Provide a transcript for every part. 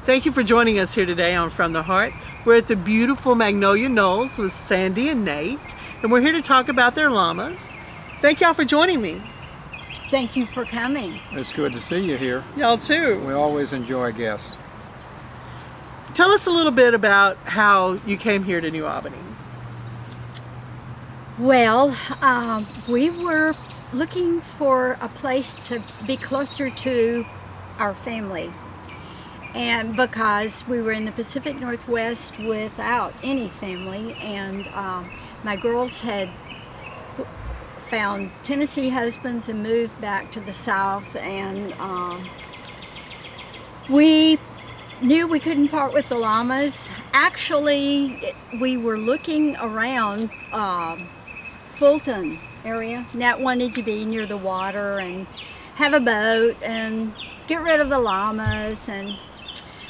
Thank you for joining us here today on From the Heart. We're at the beautiful Magnolia Knolls with Sandy and Nate, and we're here to talk about their llamas. Thank y'all for joining me. Thank you for coming. It's good to see you here. Y'all too. We always enjoy guests. Tell us a little bit about how you came here to New Albany. Well, we were looking for a place to be closer to our family. And because we were in the Pacific Northwest without any family, and my girls had found Tennessee husbands and moved back to the South, and we knew we couldn't part with the llamas. Actually, we were looking around Fulton area. Nat wanted to be near the water and have a boat and get rid of the llamas. And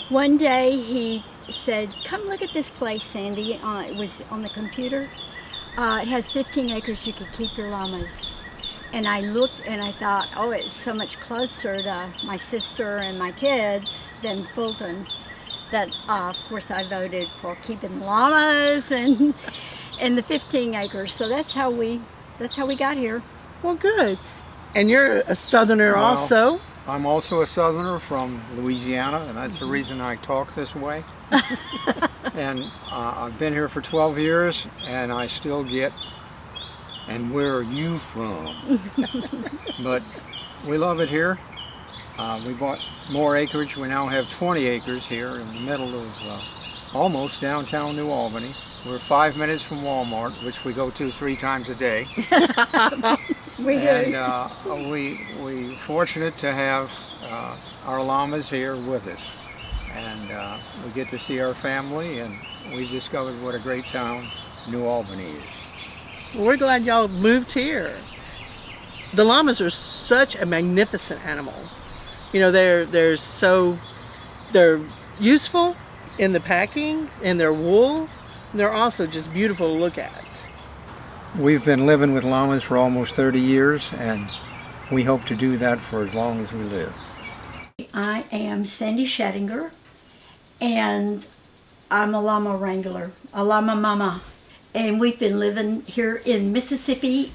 one day he said, "Come look at this place, Sandy." It was on the computer. It has 15 acres. You could keep your llamas. And I looked and I thought, oh, it's so much closer to my sister and my kids than Fulton, that of course I voted for keeping the llamas and the 15 acres. So that's how we got here. Well, good. And you're a Southerner Well, also. I'm also a Southerner from Louisiana, and that's the reason I talk this way. And I've been here for 12 years, and I still get, "And where are you from?" But we love it here. We bought more acreage. We now have 20 acres here in the middle of almost downtown New Albany. We're 5 minutes from Walmart, which we go to 3 times a day. We do. And we're fortunate to have our llamas here with us. And we get to see our family, and we discovered what a great town New Albany is. Well, we're glad y'all moved here. The llamas are such a magnificent animal. You know, they're useful in the packing, in their wool. They're also just beautiful to look at. We've been living with llamas for almost 30 years, and we hope to do that for as long as we live. I am Sandy Schattinger, and I'm a llama wrangler, a llama mama. And we've been living here in Mississippi,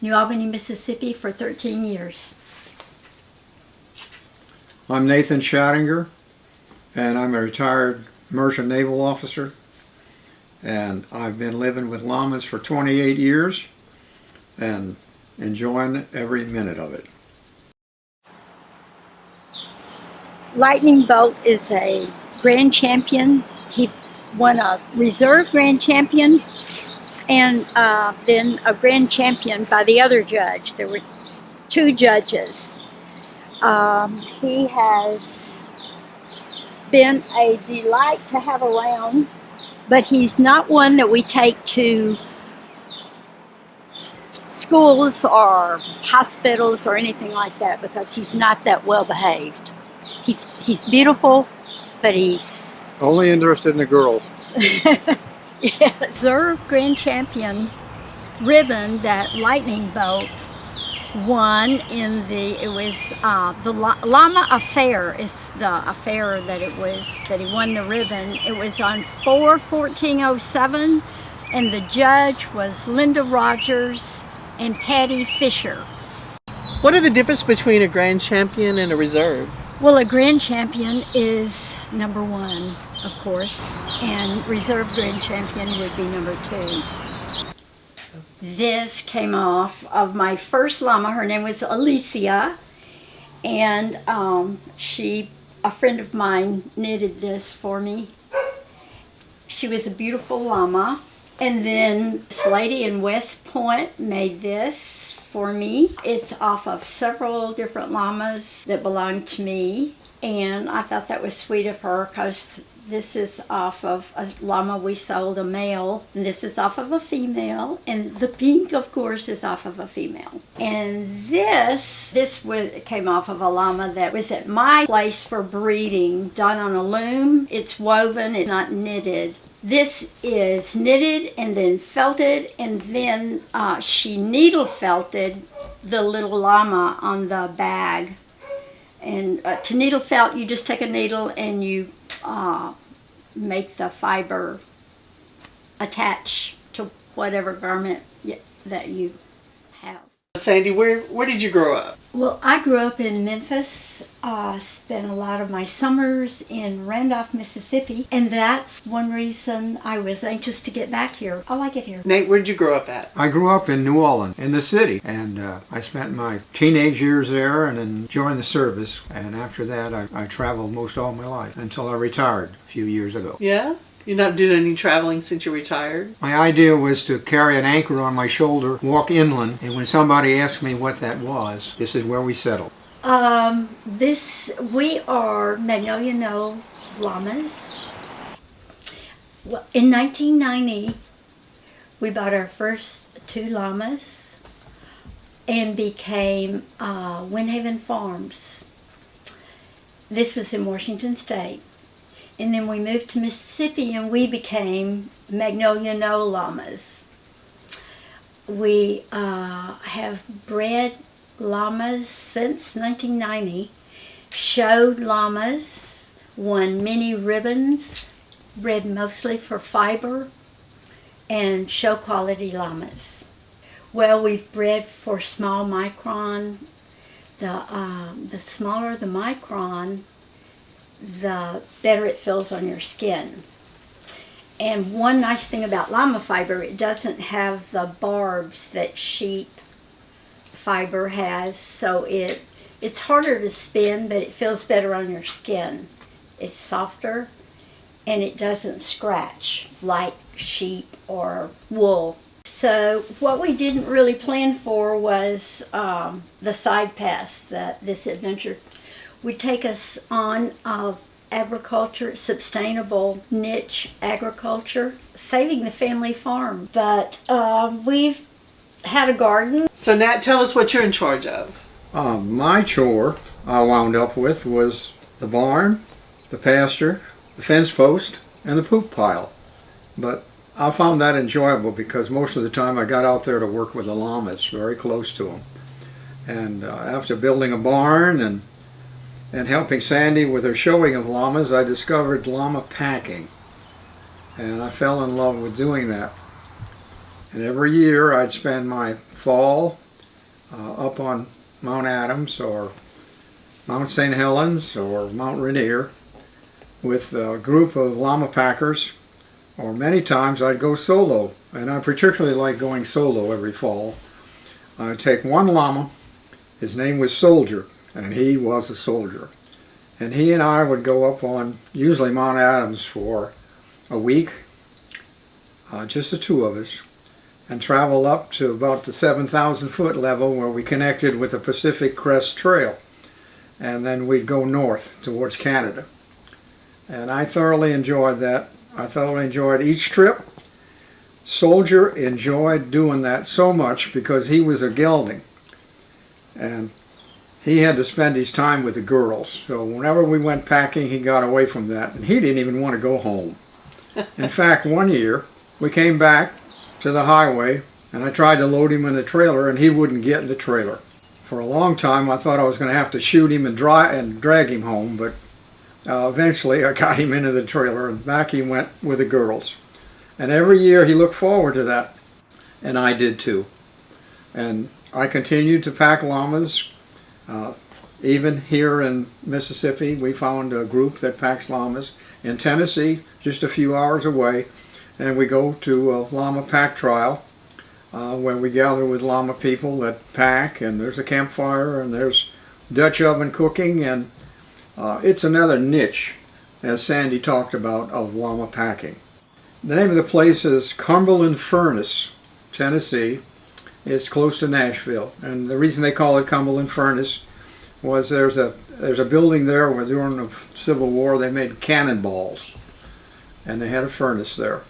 New Albany, Mississippi, for 13 years. I'm Nathan Schattinger, and I'm a retired merchant naval officer. And I've been living with llamas for 28 years and enjoying every minute of it. Lightning Bolt is a grand champion. He won a reserve grand champion and then a grand champion by the other judge. There were 2 judges. He has been a delight to have around, but he's not one that we take to schools or hospitals or anything like that, because he's not that well behaved. He's beautiful, but he's Only interested in the girls. yeah, reserve grand champion ribbon that Lightning Bolt won in the Llama Affair is the affair that he won the ribbon. It was on 4/14/07, and the judge was Linda Rogers and Patty Fisher. What are the difference between a grand champion and a reserve? Well, a grand champion is number 1, of course, and reserve grand champion would be number 2. This came off of my first llama. Her name was Alicia, and a friend of mine knitted this for me. She was a beautiful llama. And then this lady in West Point made this for me. It's off of several different llamas that belong to me, and I thought that was sweet of her, because this is off of a llama we sold, a male, and this is off of a female, and the pink, of course, is off of a female. And this came off of a llama that was at my place for breeding, done on a loom. It's woven, it's not knitted. This is knitted and then felted, and then she needle felted the little llama on the bag. And to needle felt, you just take a needle and you make the fiber attach to whatever garment that you have. Sandy, where did you grow up? Well, I grew up in Memphis, spent a lot of my summers in Randolph, Mississippi, and that's one reason I was anxious to get back here. I like it here. Nate, where did you grow up at? I grew up in New Orleans, in the city, and I spent my teenage years there and then joined the service. And after that, I traveled most all my life until I retired a few years ago. Yeah? You're not doing any traveling since you retired? My idea was to carry an anchor on my shoulder, walk inland, and when somebody asked me what that was, this is where we settled. We are Magnolia Knoll llamas. Well, in 1990, we bought our first 2 llamas and became Windhaven Farms. This was in Washington State. And then we moved to Mississippi and we became Magnolia Knoll llamas. We have bred llamas since 1990, showed llamas, won many ribbons, bred mostly for fiber, and show quality llamas. Well, we've bred for small micron. The smaller the micron, the better it feels on your skin. And one nice thing about llama fiber, it doesn't have the barbs that sheep fiber has, so it's harder to spin, but it feels better on your skin. It's softer and it doesn't scratch like sheep or wool. So what we didn't really plan for was the side paths that this adventure would take us on of agriculture, sustainable niche agriculture, saving the family farm. But we've had a garden. So Nat, tell us what you're in charge of. My chore I wound up with was the barn, the pasture, the fence post, and the poop pile. But I found that enjoyable because most of the time I got out there to work with the llamas, very close to them. And after building a barn and helping Sandy with her showing of llamas, I discovered llama packing. And I fell in love with doing that. And every year I'd spend my fall up on Mount Adams or Mount St. Helens or Mount Rainier with a group of llama packers, or many times I'd go solo. And I particularly like going solo every fall. I'd take one llama, his name was Soldier, and he was a soldier. And he and I would go up on usually Mount Adams for a week, just the 2 of us, and travel up to about the 7,000 foot level where we connected with the Pacific Crest Trail. And then we'd go north towards Canada. And I thoroughly enjoyed that. I thoroughly enjoyed each trip. Soldier enjoyed doing that so much because he was a gelding. And he had to spend his time with the girls. So whenever we went packing, he got away from that. And he didn't even want to go home. In fact, one year, we came back to the highway, and I tried to load him in the trailer, and he wouldn't get in the trailer. For a long time, I thought I was going to have to shoot him and drag him home, but eventually I got him into the trailer, and back he went with the girls. And every year he looked forward to that, and I did too. And I continued to pack llamas. Even here in Mississippi, we found a group that packs llamas. In Tennessee, just a few hours away, and we go to a llama pack trial where we gather with llama people that pack, and there's a campfire, and there's Dutch oven cooking, and it's another niche, as Sandy talked about, of llama packing. The name of the place is Cumberland Furnace, Tennessee. It's close to Nashville, and the reason they call it Cumberland Furnace was there's a building there where during the Civil War they made cannonballs, and they had a furnace there.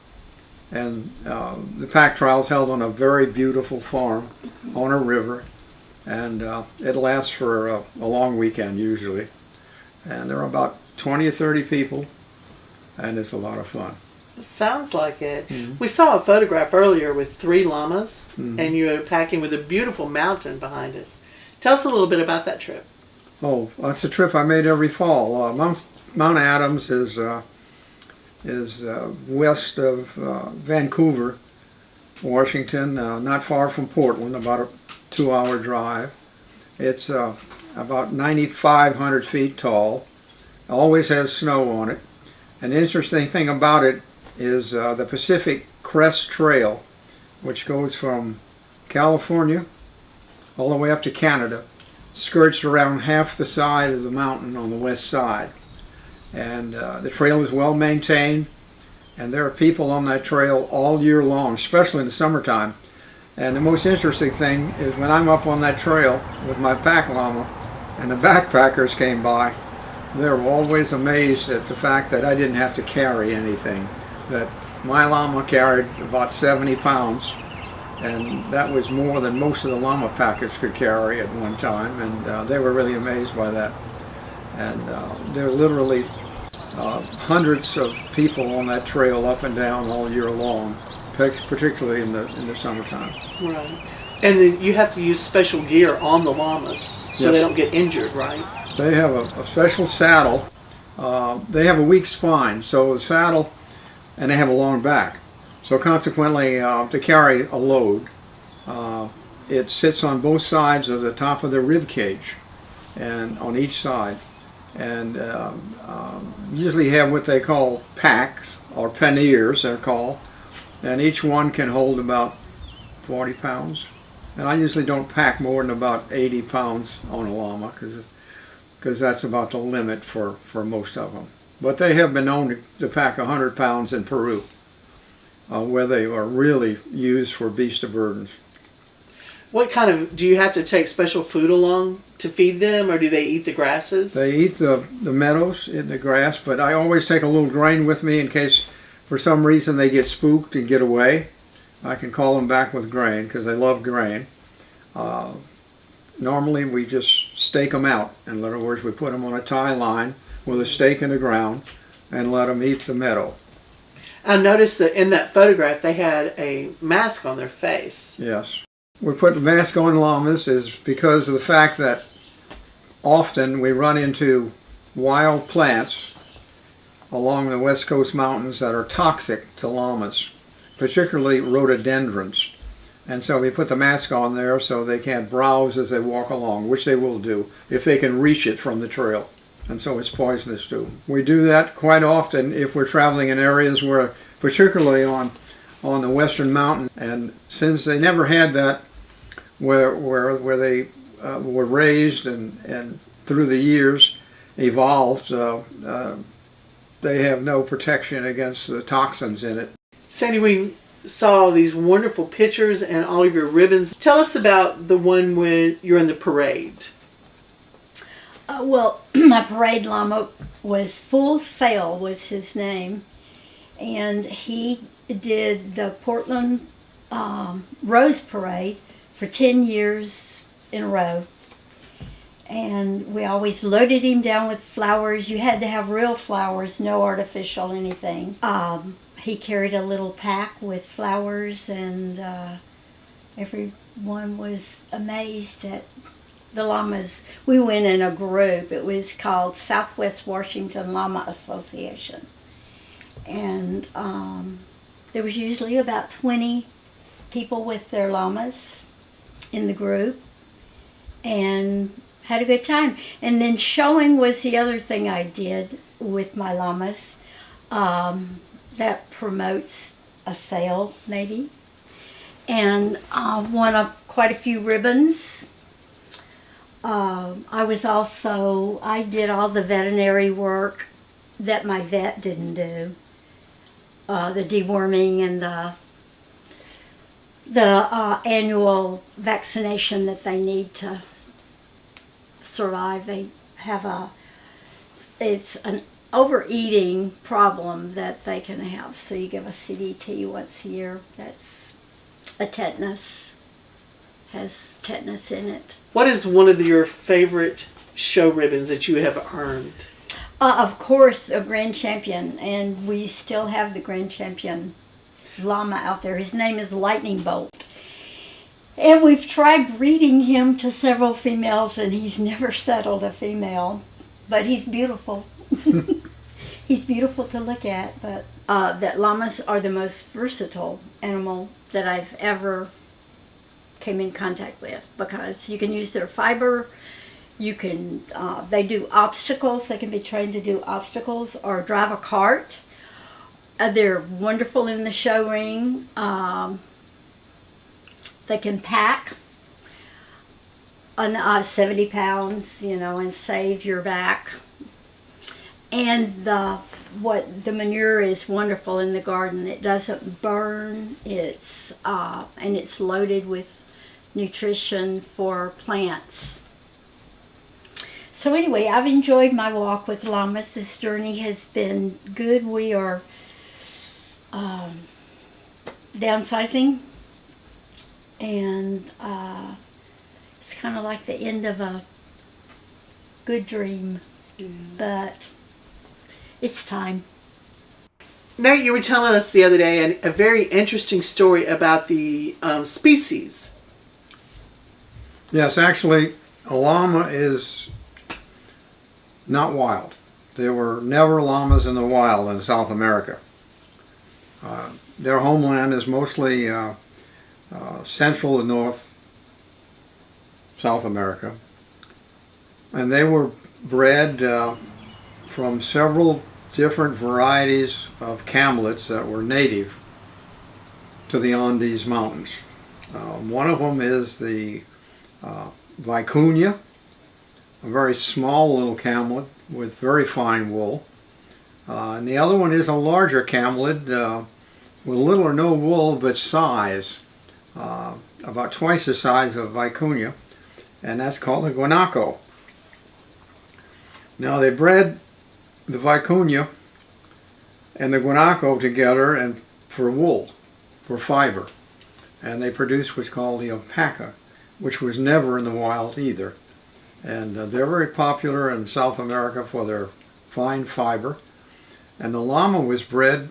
And the pack trial's held on a very beautiful farm on a river, and it lasts for a long weekend usually. And there are about 20 or 30 people, and it's a lot of fun. Sounds like it. Mm-hmm. We saw a photograph earlier with 3 llamas, and you were packing with a beautiful mountain behind us. Tell us a little bit about that trip. Oh, that's a trip I made every fall. Mount Adams is west of Vancouver, Washington, not far from Portland, about a 2-hour drive. It's about 9,500 feet tall. Always has snow on it. An interesting thing about it is the Pacific Crest Trail, which goes from California all the way up to Canada, skirts around half the side of the mountain on the west side. And the trail is well maintained, and there are people on that trail all year long, especially in the summertime. And the most interesting thing is when I'm up on that trail with my pack llama and the backpackers came by, they're always amazed at the fact that I didn't have to carry anything, that my llama carried about 70 pounds, and that was more than most of the llama packers could carry at one time, and they were really amazed by that. And there are literally hundreds of people on that trail up and down all year long, particularly in the summertime. Right. And then you have to use special gear on the llamas so Yes. they don't get injured, right? They have a special saddle. They have a weak spine, so the saddle, and they have a long back. So consequently, to carry a load, it sits on both sides of the top of the rib cage, and on each side. And usually have what they call packs, or panniers they're called, and each one can hold about 40 pounds. And I usually don't pack more than about 80 pounds on a llama, because that's about the limit for most of them. But they have been known to pack 100 pounds in Peru, where they are really used for beast of burdens. What kind of, do you have to take special food along to feed them, or do they eat the grasses? They eat the meadows, in the grass, but I always take a little grain with me in case for some reason they get spooked and get away. I can call them back with grain because they love grain. Normally we just stake them out. In other words, we put them on a tie line with a stake in the ground and let them eat the meadow. I noticed that in that photograph they had a mask on their face. Yes. We put the mask on llamas is because of the fact that often we run into wild plants along the West Coast mountains that are toxic to llamas, particularly rhododendrons. And so we put the mask on there so they can't browse as they walk along, which they will do if they can reach it from the trail. And so it's poisonous to them. We do that quite often if we're traveling in areas where, particularly on the western mountain, and since they never had that where they were raised and through the years evolved, they have no protection against the toxins in it. Sandy, we saw these wonderful pictures and all of your ribbons. Tell us about the one where you're in the parade. Well, my parade llama was Full Sail was his name, and he did the Portland Rose Parade for 10 years in a row. And we always loaded him down with flowers. You had to have real flowers, no artificial anything. He carried a little pack with flowers, and everyone was amazed at the llamas. We went in a group. It was called Southwest Washington Llama Association. And there was usually about 20 people with their llamas in the group, and had a good time. And then showing was the other thing I did with my llamas. That promotes a sale, maybe. And won quite a few ribbons. I did all the veterinary work that my vet didn't do. The deworming and the annual vaccination that they need to survive. They have it's an overeating problem that they can have. So you give a CDT once a year. That's a tetanus, has tetanus in it. What is one of your favorite show ribbons that you have earned? Of course, a Grand Champion, and we still have the Grand Champion llama out there. His name is Lightning Bolt. And we've tried breeding him to several females, and he's never settled a female. But he's beautiful. He's beautiful to look at. But that llamas are the most versatile animal that I've ever came in contact with, because you can use their fiber. You can. They do obstacles. They can be trained to do obstacles or drive a cart. They're wonderful in the show ring. They can pack 70 pounds, and save your back. And the manure is wonderful in the garden. It doesn't burn. It's and it's loaded with nutrition for plants. So anyway, I've enjoyed my walk with llamas. This journey has been good. We are downsizing. And it's kind of like the end of a good dream, but it's time. Nate, you were telling us the other day a very interesting story about the species. Yes, actually, a llama is not wild. There were never llamas in the wild in South America. Their homeland is mostly Central and North South America, and they were bred from several different varieties of camelids that were native to the Andes Mountains. One of them is the Vicuña, a very small little camelid with very fine wool, and the other one is a larger camelid with little or no wool but size. About twice the size of Vicuña, and that's called a guanaco. Now they bred the Vicuña and the guanaco together and for wool, for fiber, and they produced what's called the alpaca, which was never in the wild either. And they're very popular in South America for their fine fiber. And the llama was bred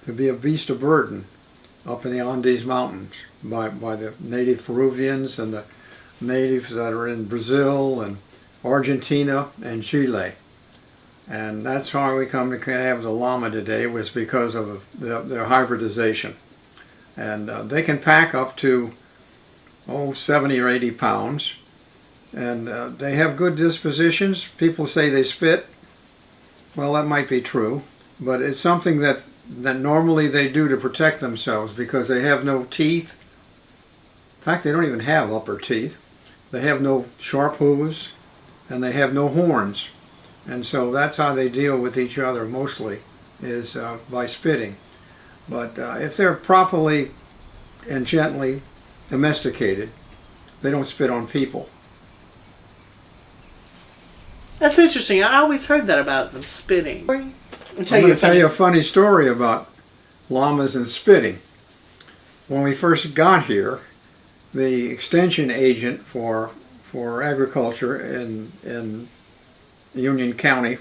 to be a beast of burden up in the Andes Mountains by the native Peruvians and the natives that are in Brazil and Argentina and Chile. And that's how we come to have the llama today, was because of their hybridization. And they can pack up to 70 or 80 pounds. And they have good dispositions. People say they spit. Well, that might be true, but it's something that normally they do to protect themselves because they have no teeth. In fact, they don't even have upper teeth. They have no sharp hooves, and they have no horns. And so that's how they deal with each other mostly, is by spitting. But if they're properly and gently domesticated, they don't spit on people. That's interesting. I always heard that about them spitting. I'm going to tell you a funny story about llamas and spitting. When we first got here, the extension agent for agriculture in Union County,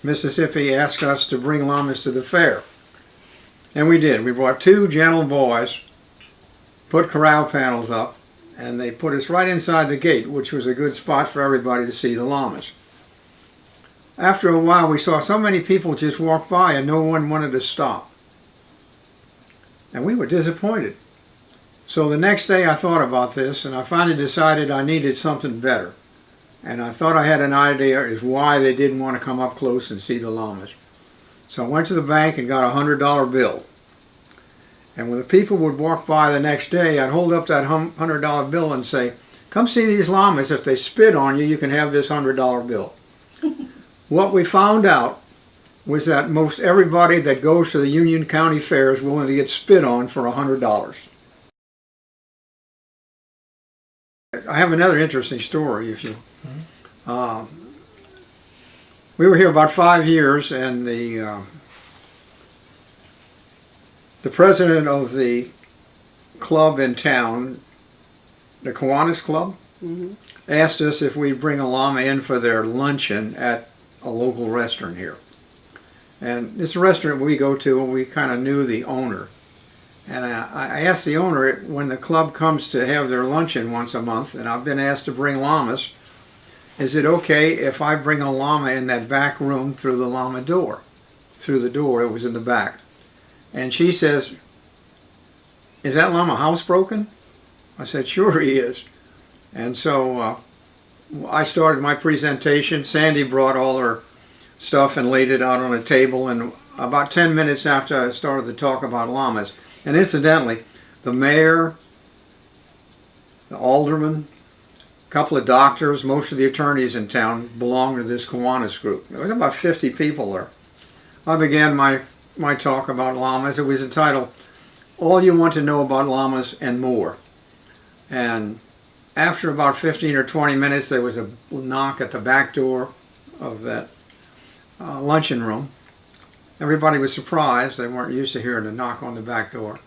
Mississippi, asked us to bring llamas to the fair. And we did. We brought two gentle boys, put corral panels up, and they put us right inside the gate, which was a good spot for everybody to see the llamas. After a while, we saw so many people just walk by and no one wanted to stop. And we were disappointed. So the next day I thought about this, and I finally decided I needed something better. And I thought I had an idea as why they didn't want to come up close and see the llamas. So I went to the bank and got a $100 bill. And when the people would walk by the next day, I'd hold up that $100 bill and say, "Come see these llamas. If they spit on you, you can have this $100 bill." What we found out was that most everybody that goes to the Union County Fair is willing to get spit on for $100. I have another interesting story. We were here about 5 years, and the president of the club in town, the Kiwanis Club, asked us if we'd bring a llama in for their luncheon at a local restaurant here. And it's a restaurant we go to, and we kind of knew the owner. And I asked the owner, when the club comes to have their luncheon once a month, and I've been asked to bring llamas, is it okay if I bring a llama in that back room through the llama door? Through the door, it was in the back. And she says, is that llama housebroken? I said, sure he is. And so I started my presentation. Sandy brought all her stuff and laid it out on a table, and about 10 minutes after I started to talk about llamas, and incidentally, the mayor, the alderman, a couple of doctors, most of the attorneys in town belong to this Kiwanis group. There was about 50 people there. I began my talk about llamas. It was entitled, All You Want to Know About Llamas and More. And after about 15 or 20 minutes, there was a knock at the back door of that luncheon room. Everybody was surprised. They weren't used to hearing a knock on the back door.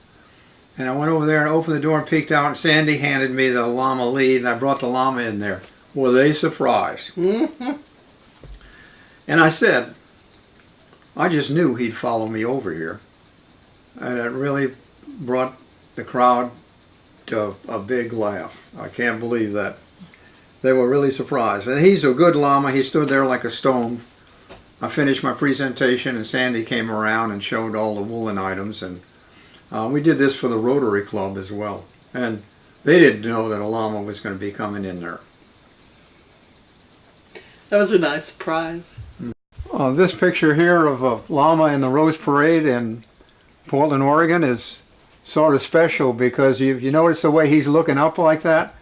And I went over there and opened the door and peeked out, and Sandy handed me the llama lead, and I brought the llama in there. Were they surprised? And I said, I just knew he'd follow me over here. And it really brought the crowd to a big laugh. I can't believe that. They were really surprised. And he's a good llama. He stood there like a stone. I finished my presentation, and Sandy came around and showed all the woolen items, and we did this for the Rotary Club as well. And they didn't know that a llama was going to be coming in there. That was a nice surprise. This picture here of a llama in the Rose Parade in Portland, Oregon is sort of special because you notice the way he's looking up like that?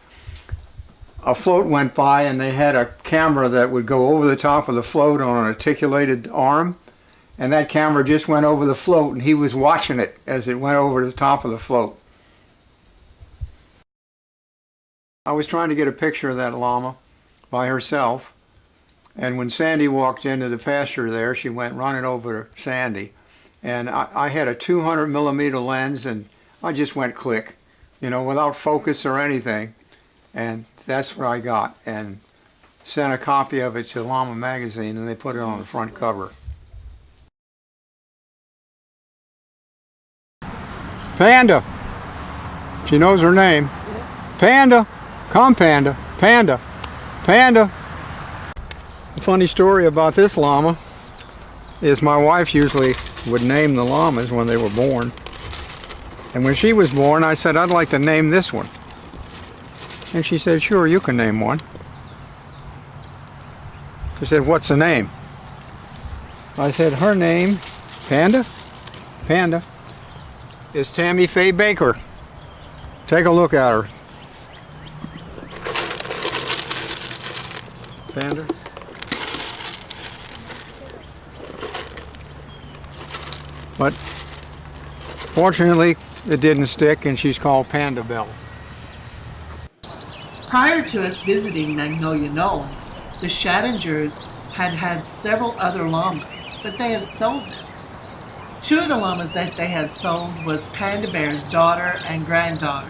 A float went by, and they had a camera that would go over the top of the float on an articulated arm, and that camera just went over the float, and he was watching it as it went over the top of the float. I was trying to get a picture of that llama by herself, and when Sandy walked into the pasture there, she went running over to Sandy, and I had a 200 millimeter lens, and I just went click, you know, without focus or anything, and that's what I got, and sent a copy of it to Llama Magazine, and they put it on the front cover. Panda. She knows her name. Panda. Come, Panda. Panda. Panda. A funny story about this llama is my wife usually would name the llamas when they were born. And when she was born, I said, I'd like to name this one. And she said, sure, you can name one. She said, what's the name? I said, her name, Panda? Panda, is Tammy Faye Baker. Take a look at her. Panda. But fortunately, it didn't stick, and she's called Panda Bell. Prior to us visiting Magnolia Knolls, the Shaddingers had had several other llamas, but they had sold them. Two of the llamas that they had sold was Panda Bear's daughter and granddaughter.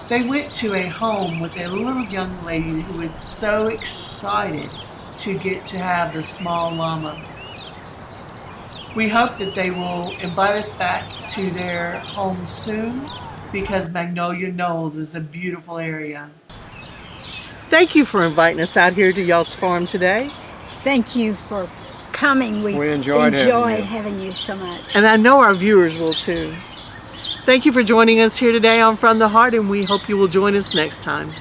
They went to a home with a little young lady who was so excited to get to have the small llama. We hope that they will invite us back to their home soon, because Magnolia Knolls is a beautiful area. Thank you for inviting us out here to y'all's farm today. Thank you for coming. We enjoyed having you. having you so much. And I know our viewers will too. Thank you for joining us here today on From the Heart, and we hope you will join us next time.